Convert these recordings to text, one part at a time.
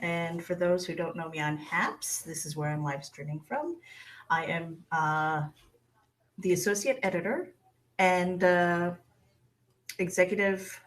And for those who don't know me on Happs, this is where I'm live streaming from. I am the associate editor and executive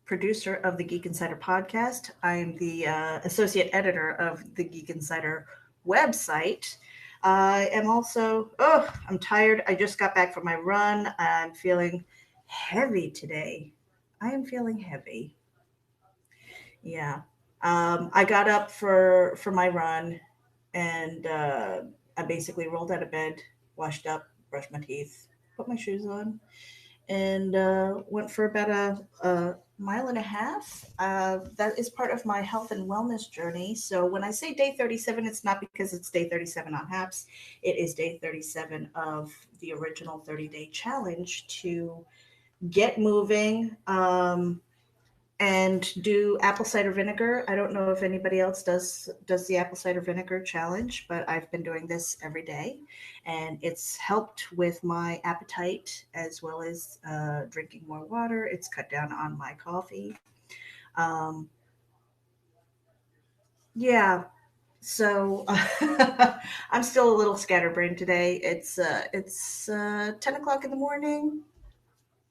producer of the Geek Insider podcast. I am the associate editor of the Geek Insider website. I am also, I'm tired. I just got back from my run. I'm feeling heavy today. I am feeling heavy. Yeah. I got up for my run, and I basically rolled out of bed, washed up, brushed my teeth, put my shoes on, and went for about a mile and a half. That is part of my health and wellness journey. So when I say day 37, it's not because it's day 37 on Happs. It is day 37 of the original 30-day challenge to get moving. And do apple cider vinegar. I don't know if anybody else does the apple cider vinegar challenge, but I've been doing this every day, and it's helped with my appetite as well as drinking more water. It's cut down on my coffee. Um, yeah, so I'm still a little scatterbrained today. It's 10 o'clock in the morning,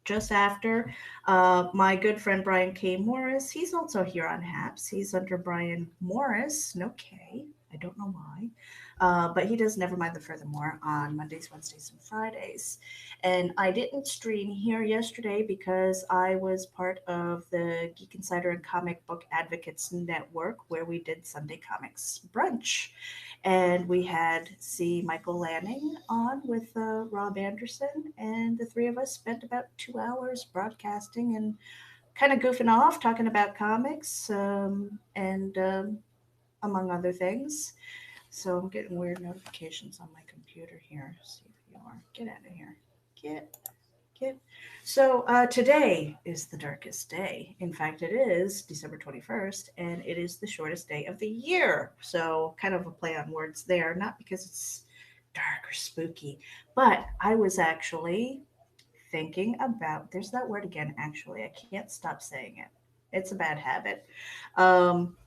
just after. My good friend Brian K. Morris, he's also here on Haps. He's under Brian Morris, no K. I don't know why. But he does Never Mind the Furthermore on Mondays, Wednesdays, and Fridays. And I didn't stream here yesterday because I was part of the Geek Insider and Comic Book Advocates Network, where we did Sunday Comics Brunch. And we had C. Michael Lanning on with Rob Anderson, and the three of us spent about 2 hours broadcasting and kind of goofing off, talking about comics and among other things. So I'm getting weird notifications on my computer here. See if you are. Get out of here. Get Get. So today is the darkest day. In fact, it is December 21st, and it is the shortest day of the year. So kind of a play on words there, not because it's dark or spooky, but I was actually thinking about, there's that word again, actually. I can't stop saying it. It's a bad habit. Um,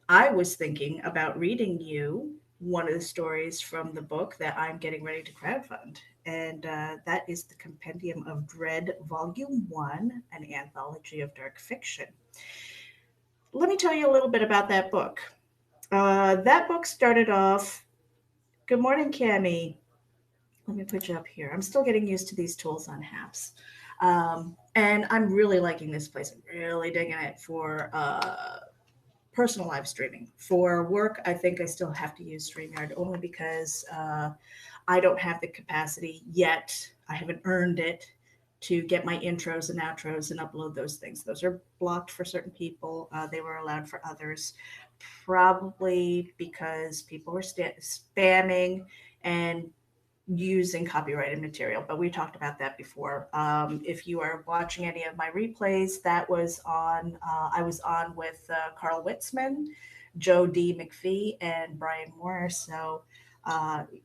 I was thinking about reading you one of the stories from the book that I'm getting ready to crowdfund. And that is the Compendium of Dread, Volume 1, an anthology of dark fiction. Let me tell you a little bit about that book. That book started off. Good morning, Cami. Let me put you up here. I'm still getting used to these tools on Happs. And I'm really liking this place. I'm really digging it for personal live streaming. For work, I think I still have to use StreamYard only because I don't have the capacity yet. I haven't earned it to get my intros and outros and upload those things. Those are blocked for certain people. They were allowed for others, probably because people were spamming and using copyrighted material, but we talked about that before. If you are watching any of my replays, that was on, I was on with Carl Witzman, Joe D. McPhee, and Brian Morris. So,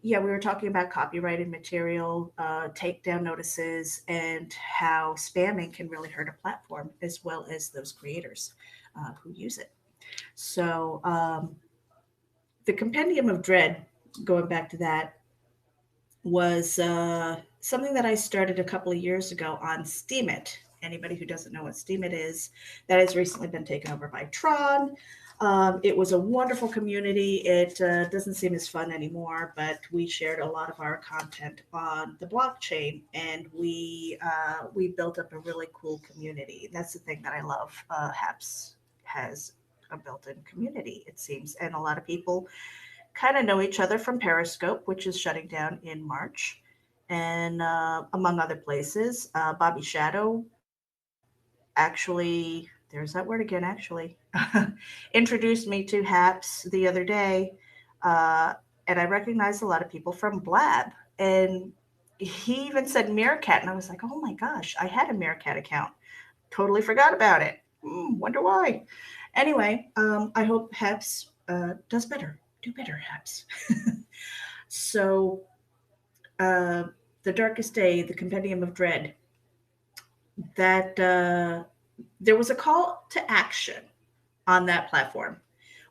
yeah, we were talking about copyrighted material, takedown notices, and how spamming can really hurt a platform as well as those creators who use it. So, the Compendium of Dread, going back to that, was something that I started a couple of years ago on Steemit. Anybody who doesn't know what Steemit is, that has recently been taken over by Tron. It was a wonderful community. It doesn't seem as fun anymore, but we shared a lot of our content on the blockchain, and we built up a really cool community. That's the thing that I love. Happs has a built-in community, it seems, and a lot of people kind of know each other from Periscope, which is shutting down in March, and among other places. Bobby Shadow actually, there's that word again, actually, introduced me to Haps the other day, uh, and I recognized a lot of people from Blab. And he even said Meerkat, and I was like, oh my gosh, I had a Meerkat account. Totally forgot about it. Wonder why. Anyway, I hope Haps does better. Do better, Haps. So, uh, the Darkest Day, the Compendium of Dread, that there was a call to action on that platform,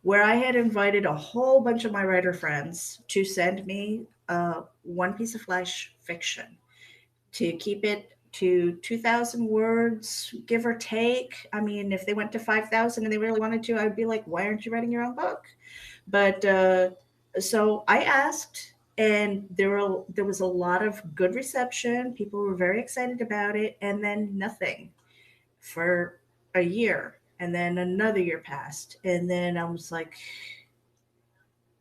where I had invited a whole bunch of my writer friends to send me one piece of flash fiction to keep it to 2,000 words, give or take. I mean, if they went to 5,000 and they really wanted to, I'd be like, why aren't you writing your own book? But so I asked, and there was a lot of good reception. People were very excited about it, and then nothing for a year, and then another year passed, and then I was like,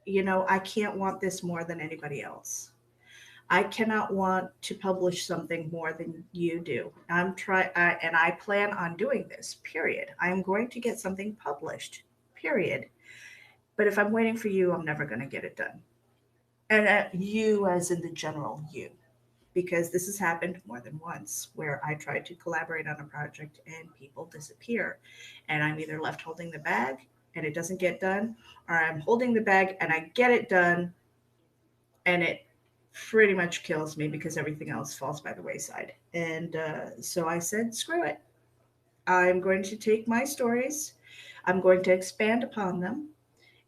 I can't want this more than anybody else. I cannot want to publish something more than you do. And I plan on doing this. Period. I'm going to get something published. Period. But if I'm waiting for you, I'm never going to get it done. And you, as in the general you, because this has happened more than once where I tried to collaborate on a project and people disappear, and I'm either left holding the bag and it doesn't get done, or I'm holding the bag and I get it done and it pretty much kills me because everything else falls by the wayside. And so I said, screw it. I'm going to take my stories, I'm going to expand upon them,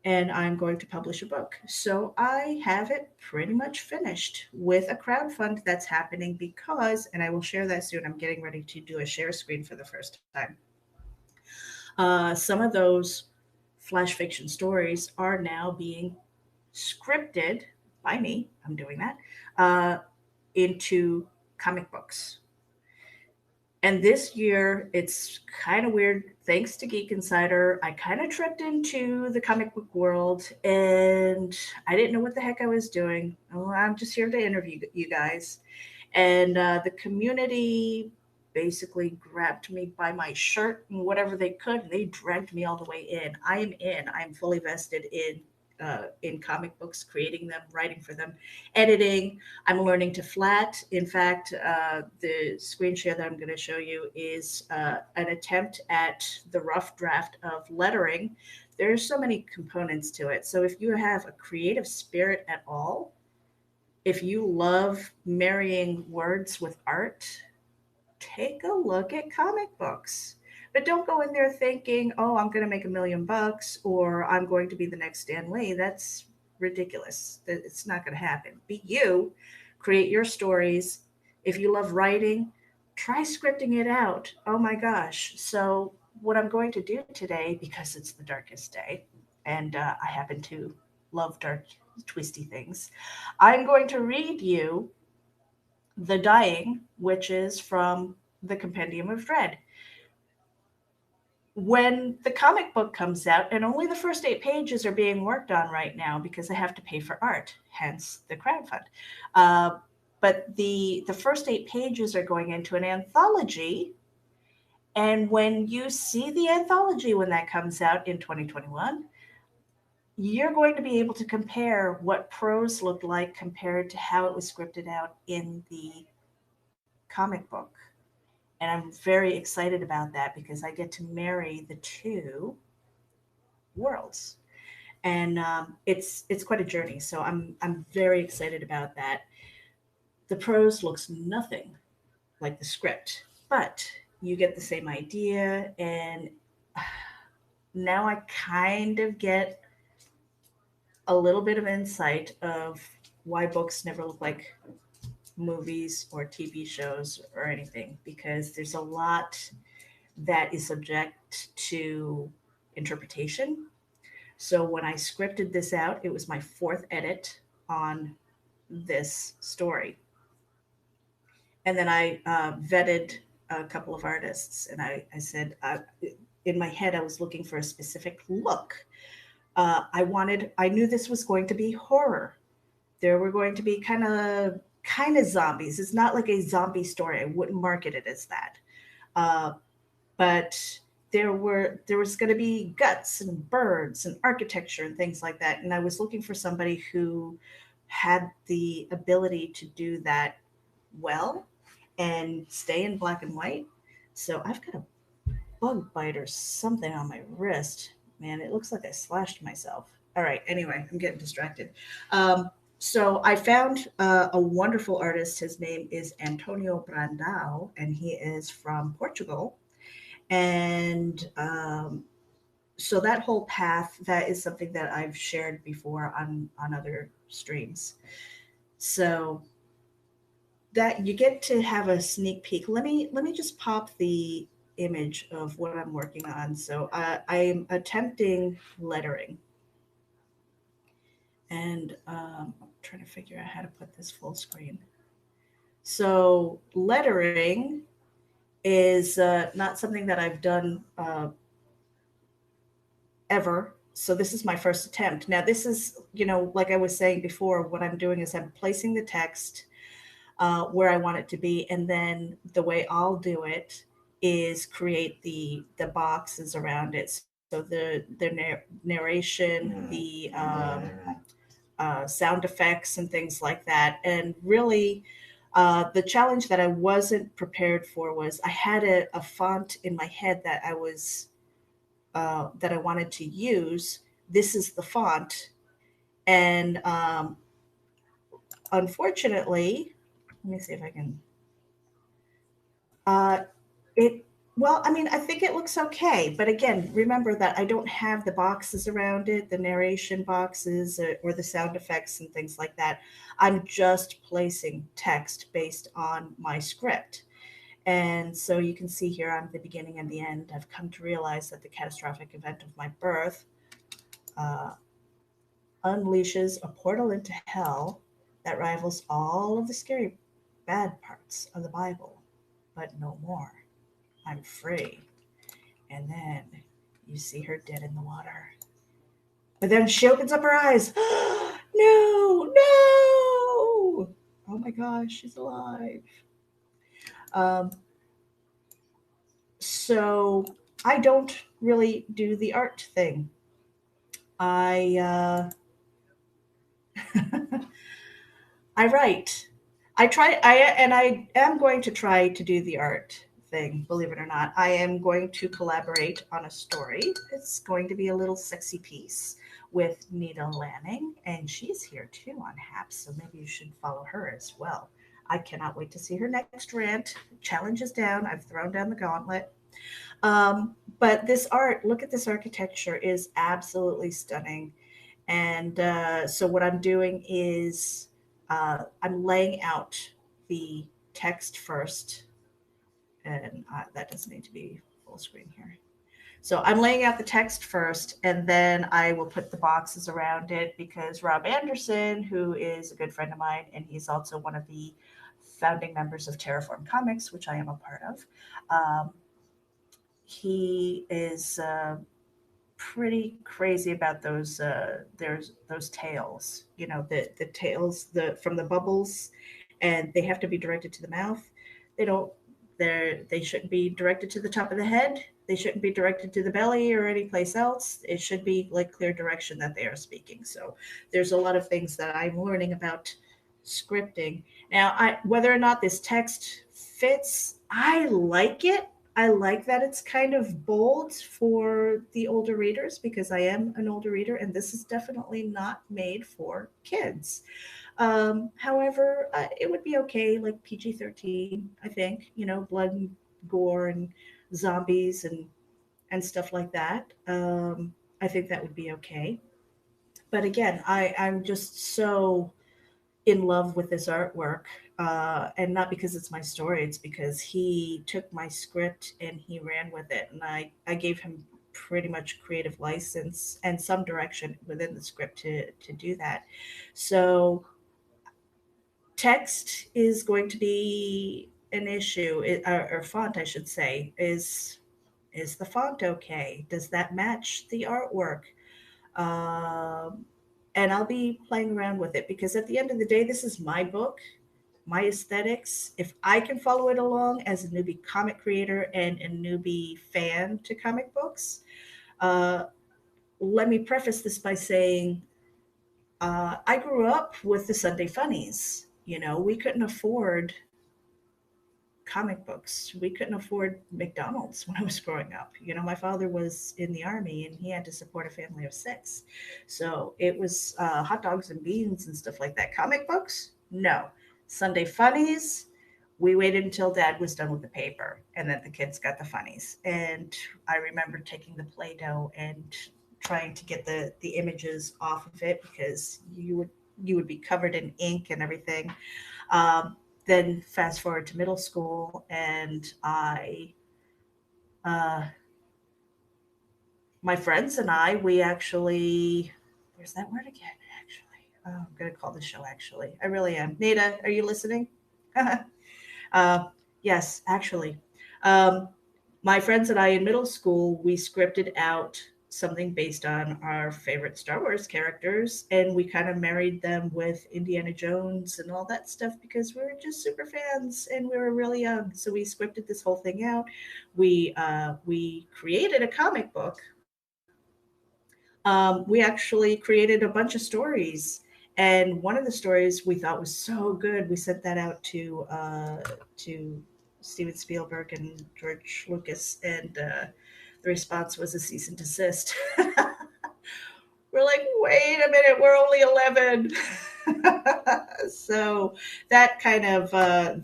and I'm going to publish a book. So I have it pretty much finished with a crowdfund that's happening because, and I will share that soon, I'm getting ready to do a share screen for the first time. Some of those flash fiction stories are now being scripted by me. I'm doing that into comic books. And this year, it's kind of weird. Thanks to Geek Insider, I kind of tripped into the comic book world and I didn't know what the heck I was doing. Oh, I'm just here to interview you guys. And the community basically grabbed me by my shirt and whatever they could. They dragged me all the way in. I am in. I'm fully vested in comic books, creating them, writing for them, editing. I'm learning to flat. In fact, the screen share that I'm going to show you is an attempt at the rough draft of lettering. There's so many components to it. So if you have a creative spirit at all, if you love marrying words with art, take a look at comic books. But don't go in there thinking, oh, I'm going to make $1 million or I'm going to be the next Stan Lee. That's ridiculous. It's not going to happen. Be you, create your stories. If you love writing, try scripting it out. Oh my gosh. So, what I'm going to do today, because it's the darkest day, and I happen to love dark, twisty things, I'm going to read you The Dying, which is from the Compendium of Dread. When the comic book comes out, and only the first 8 pages are being worked on right now because I have to pay for art, hence the crowdfund. But the first 8 pages are going into an anthology. And when you see the anthology when that comes out in 2021, you're going to be able to compare what prose looked like compared to how it was scripted out in the comic book. And I'm very excited about that because I get to marry the two worlds, and it's quite a journey. So I'm very excited about that. The prose looks nothing like the script, but you get the same idea, and now I kind of get a little bit of insight of why books never look like movies or TV shows or anything, because there's a lot that is subject to interpretation. So when I scripted this out, it was my fourth edit on this story. And then I vetted a couple of artists, and I said, in my head, I was looking for a specific look. I knew this was going to be horror. There were going to be kind of zombies. It's not like a zombie story. I wouldn't market it as that. But there was going to be guts and birds and architecture and things like that. And I was looking for somebody who had the ability to do that well and stay in black and white. So I've got a bug bite or something on my wrist. Man, it looks like I slashed myself. All right. Anyway, I'm getting distracted. So I found a wonderful artist. His name is Antonio Brandao, and he is from Portugal. And So that whole path, that is something that I've shared before on other streams. So that you get to have a sneak peek. Let me just pop the image of what I'm working on. So I'm attempting lettering, and I'm trying to figure out how to put this full screen. So lettering is not something that I've done ever. So this is my first attempt. Now this is, like I was saying before, what I'm doing is I'm placing the text where I want it to be, and then the way I'll do it is create the boxes around it. So narration, the sound effects, and things like that. And really, the challenge that I wasn't prepared for was I had a font in my head that I wanted to use. This is the font, and unfortunately, let me see if I can. Uh, it well, I mean, I think it looks okay, but again, remember that I don't have the boxes around it, the narration boxes, or the sound effects and things like that. I'm just placing text based on my script. And so you can see here on the beginning and the end, I've come to realize that the catastrophic event of my birth uh, unleashes a portal into hell that rivals all of the scary bad parts of the Bible, but no more. I'm free. And then you see her dead in the water. But then she opens up her eyes. No, no! Oh my gosh, she's alive. Um, so I don't really do the art thing. I I write. I am going to try to do the art thing, believe it or not. I am going to collaborate on a story. It's going to be a little sexy piece with Nita Lanning, and she's here too on Happs, so maybe you should follow her as well. I cannot wait to see her next rant. Challenge is down. I've thrown down the gauntlet. But this art, look at this architecture, is absolutely stunning. And so what I'm doing is I'm laying out the text first, and that doesn't need to be full screen here. So I'm laying out the text first, and then I will put the boxes around it because Rob Anderson, who is a good friend of mine, and he's also one of the founding members of Terraform Comics, which I am a part of, um, he is pretty crazy about those there's those tails, the tails, the from the bubbles, and they have to be directed to the mouth. They don't they shouldn't be directed to the top of the head. They shouldn't be directed to the belly or any place else. It should be like clear direction that they are speaking. So there's a lot of things that I'm learning about scripting now. I Whether or not this text fits, I like it. I like that it's kind of bold for the older readers because I am an older reader, and this is definitely not made for kids. However, it would be okay, like PG-13, I think. Blood and gore and zombies and stuff like that. I think that would be okay. But again, I'm just so in love with this artwork. And not because it's my story, it's because he took my script and he ran with it. And I gave him pretty much creative license and some direction within the script to do that. So text is going to be an issue, or font, I should say. Is the font okay? Does that match the artwork? Um, and I'll be playing around with it because at the end of the day, this is my book, my aesthetics. If I can follow it along as a newbie comic creator and a newbie fan to comic books, uh, let me preface this by saying I grew up with the Sunday funnies. We couldn't afford comic books. We couldn't afford McDonald's when I was growing up. My father was in the army and he had to support a family of six. So it was hot dogs and beans and stuff like that. Comic books? No. Sunday funnies? We waited until Dad was done with the paper, and then the kids got the funnies. And I remember taking the Play-Doh and trying to get the images off of it because you would be covered in ink and everything. Um, then fast forward to middle school, and uh, my friends and I, we actually, there's that word again. Actually, I'm gonna call the show. Actually, I really am. Nita, are you listening? uh, yes, actually. Um, my friends and I in middle school, we scripted out something based on our favorite Star Wars characters, and we kind of married them with Indiana Jones and all that stuff because we were just super fans and we were really young. So we scripted this whole thing out. We created a comic book. We actually created a bunch of stories, and one of the stories we thought was so good, we sent that out to Steven Spielberg and George Lucas, and the response was a cease and desist. We're like, wait a minute, we're only 11. So that kind of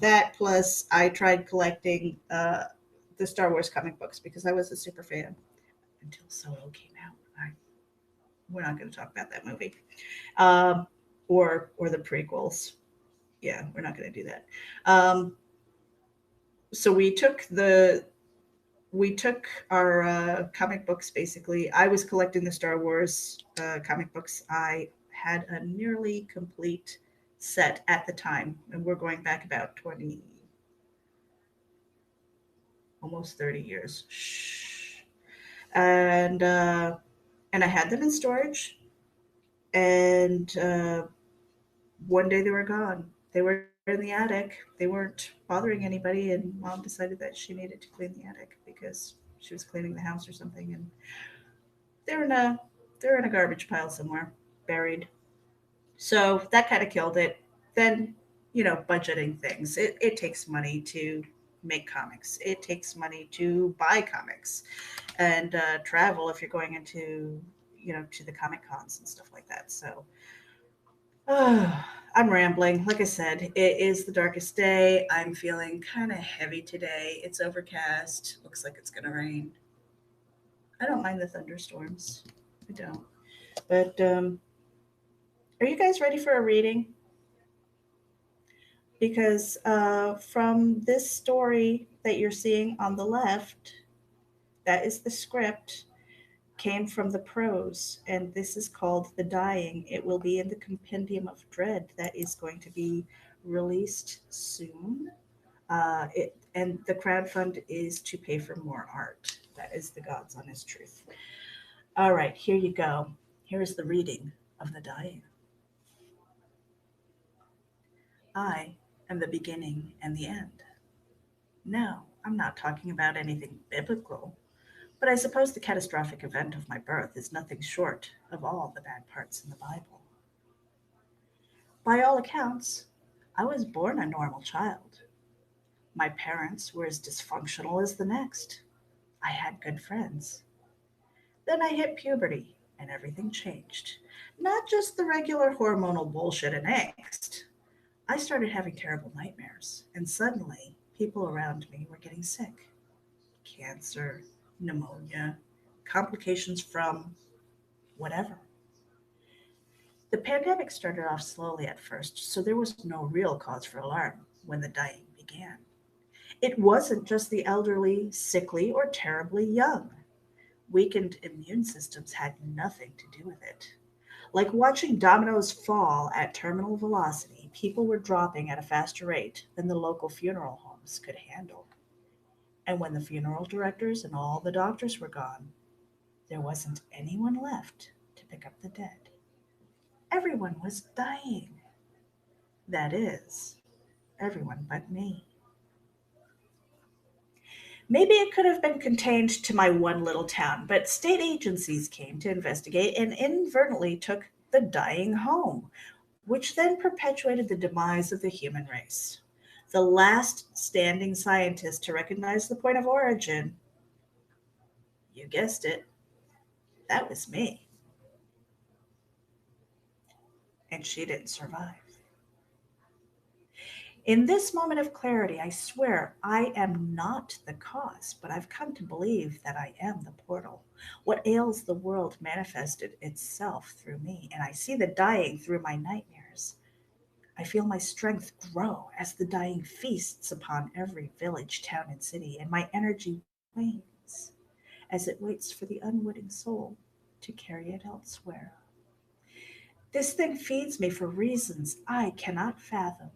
that plus I tried collecting the Star Wars comic books because I was a super fan until Solo came out. We're not going to talk about that movie, um, or the prequels. Yeah, we're not going to do that. Um, so we took our comic books. Basically, I was collecting the Star Wars comic books. I had a nearly complete set at the time, and we're going back about 20, almost 30 years. Shh. And and I had them in storage, and one day they were gone. They were in the attic. They weren't bothering anybody, and Mom decided that she needed to clean the attic because she was cleaning the house or something, and they're in a they're in a garbage pile somewhere, buried. So that kind of killed it. Then, budgeting things. It takes money to make comics. It takes money to buy comics and travel if you're going into to the comic cons and stuff like that. So I'm rambling. Like I said, it is the darkest day. I'm feeling kind of heavy today. It's overcast. Looks like it's going to rain. I don't mind the thunderstorms. I don't. But are you guys ready for a reading? Because from this story that you're seeing on the left, that is the script, came from the prose, and this is called The Dying. It will be in the Compendium of Dread that is going to be released soon. And the crowdfund is to pay for more art. That is the God's honest truth. All right, here you go. Here is the reading of The Dying. I am the beginning and the end. No, I'm not talking about anything biblical, but I suppose the catastrophic event of my birth is nothing short of all the bad parts in the Bible. By all accounts, I was born a normal child. My parents were as dysfunctional as the next. I had good friends. Then I hit puberty and everything changed. Not just the regular hormonal bullshit and angst. I started having terrible nightmares, and suddenly people around me were getting sick. Cancer, pneumonia, complications from whatever. The pandemic started off slowly at first, so there was no real cause for alarm when the dying began. It wasn't just the elderly, sickly, or terribly young. Weakened immune systems had nothing to do with it. Like watching dominoes fall at terminal velocity, people were dropping at a faster rate than the local funeral homes could handle. And when the funeral directors and all the doctors were gone, there wasn't anyone left to pick up the dead. Everyone was dying. That is, everyone but me. Maybe it could have been contained to my one little town, but state agencies came to investigate and inadvertently took the dying home, which then perpetuated the demise of the human race. The last standing scientist to recognize the point of origin, you guessed it, that was me. And she didn't survive. In this moment of clarity, I swear I am not the cause, but I've come to believe that I am the portal. What ails the world manifested itself through me, and I see the dying through my nightmares. I feel my strength grow as the dying feasts upon every village, town, and city, and my energy wanes as it waits for the unwitting soul to carry it elsewhere. This thing feeds me for reasons I cannot fathom.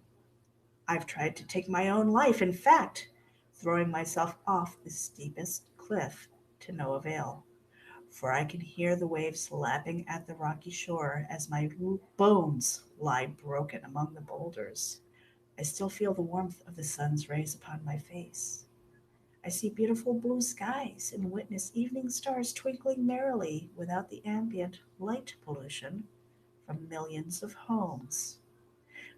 I've tried to take my own life, in fact, throwing myself off the steepest cliff to no avail, for I can hear the waves lapping at the rocky shore as my bones lie broken among the boulders. I still feel the warmth of the sun's rays upon my face. I see beautiful blue skies and witness evening stars twinkling merrily without the ambient light pollution from millions of homes.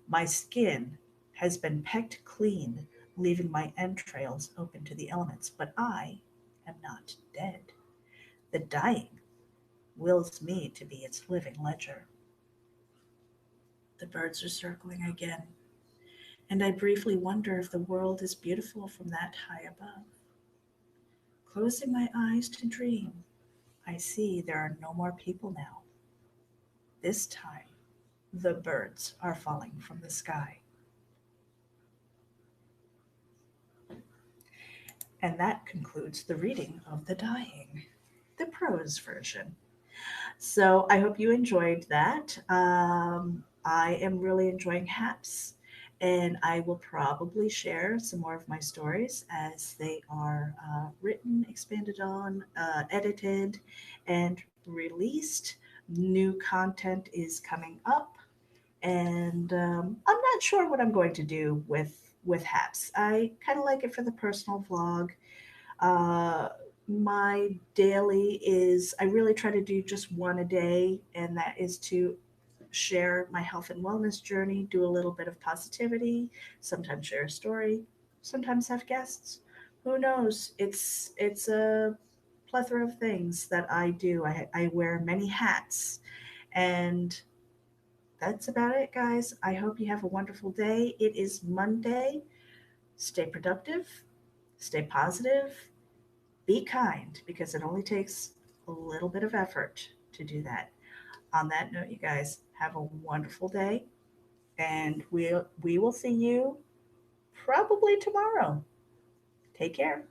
My skin has been pecked clean, leaving my entrails open to the elements, but I am not dead. The dying wills me to be its living ledger. The birds are circling again, and I briefly wonder if the world is beautiful from that high above. Closing my eyes to dream, I see there are no more people now. This time, the birds are falling from the sky. And that concludes the reading of The Dying, the prose version. So I hope you enjoyed that. I am really enjoying Happs, and I will probably share some more of my stories as they are written, expanded on, edited, and released. New content is coming up, and I'm not sure what I'm going to do with Happs. I kind of like it for the personal vlog. uh, my daily is I really try to do just one a day, and that is to share my health and wellness journey, do a little bit of positivity, sometimes share a story, sometimes have guests. Who knows? It's a plethora of things that I do. I wear many hats, and that's about it, guys. I hope you have a wonderful day. It is Monday. Stay productive, stay positive, be kind because it only takes a little bit of effort to do that. On that note, you guys have a wonderful day, and we will see you probably tomorrow. Take care.